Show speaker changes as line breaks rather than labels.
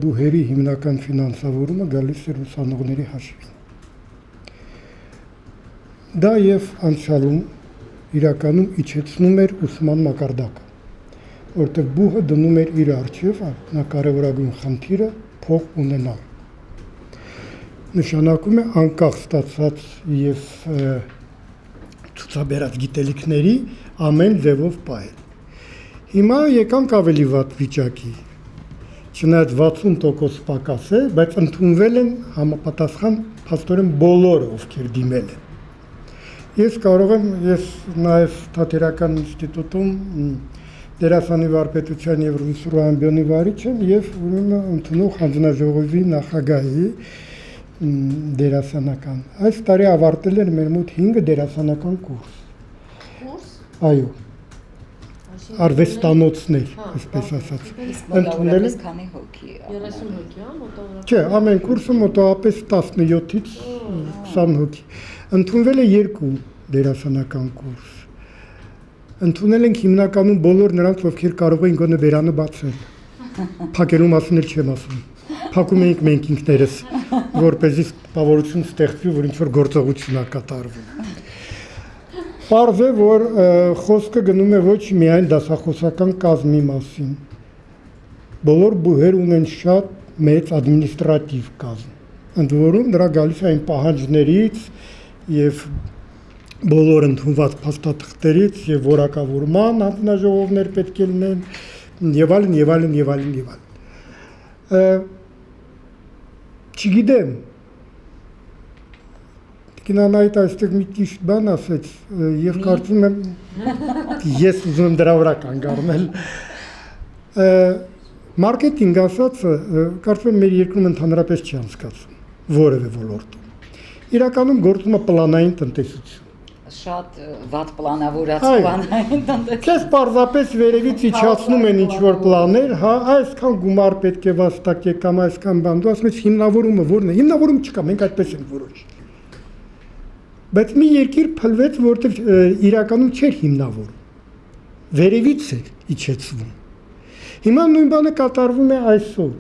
Բուհերի հիմնական ֆինանսավորումը գալիս էր ուսանողների հաշվին։ Դա եւ անցյալում իրականում իջեցնում էր ուսման մակարդակը, որտեղ բուհը դնում էր իր առջև ամենակարևորագույն խնդիրը փող ունենալ։ Նշանակում է անկախ ստացած եւ ցուցաբերած գիտելիքների ամեն ձևով պահել։ Հիմա եկանք ավելի վատ վիճակի։ Չնայած 60% պակաս է, բայց ընդունվել են համապատասխան փաստորեն բոլորը, ովքեր դիմել են։ Ես կարող եմ, ես նաև Թատերական ինստիտուտում դերասանի վարպետության եւ ռեժիսուրայի վարիչ եմ եւ ուրեմն ընդունող հանձնաժողովի նախագահի դերասանական։ Այս տարի ավարտել էր մեր մոտ 5 դերասանական կուրս։ Կուրս? Այո։ Արվեստանոցներ, այսպես ասած։
Ընդունել են քանի հոգի։
30 հոգի, մոտավորապես։
Չէ, ամեն կուրսը մոտավորապես 17-ից 20 հոգի։ Ընդունվել է 2 դերասանական կուրս։ Ընդունել ենք հիմնականում բոլոր նրանց, ովքեր կարող էին գոնե բերանը բացել։ Փակելու մասին էլ չեմ ասում։ Փակում էինք մենք ինքներս, որպեսզի տպավորություն ստեղծվի, որ ինչ-որ գործողություն է կատարվում։ Պարզ է, որ խոսքը գնում է ոչ միայն դասախոսական կազմի մասին։ Բոլոր բուհեր ունեն շատ մեծ ադմինիստրատիվ կազմ, ընդ որում դրա գալիս է այն պահանջներից եւ բոլոր ընդունված փաստաթղթերից եւ որակավորման հանձնաժողովներ պետք է լինեն եւ այլն եւ այլն եւ այլն եւ այլն։ Չգիտեմ, Կինանայիտ այստեղ մի ճիշտ բան ասեց եւ կարծում եմ ես ուզում եմ դրա վրա կանգ առնել։ Մարքեթինգ ասածը կարծում եմ մեր երկրում ընդհանրապես չի անցկացվում որևէ ոլորտում։ Իրականում գործում է պլանային տնտեսություն։
Շատ վատ պլանավորած պլանային տնտեսություն։
Քեզ պարզապես վերևից իջացնում են ինչ-որ պլաններ, հա, այսքան գումար պետք է վաստակեք կամ այսքան բան, դու ասում ես հիմնավորումը ո՞րն է։ Հիմնավորում չկա, մենք այդպես ենք որոշել։ Բայց մի երկիր փլվեց, որտեղ իրականում չէր հիմնավորում, վերևից էր իջեցվում։ Հիմա նույն բանը կատարվում է այսօր։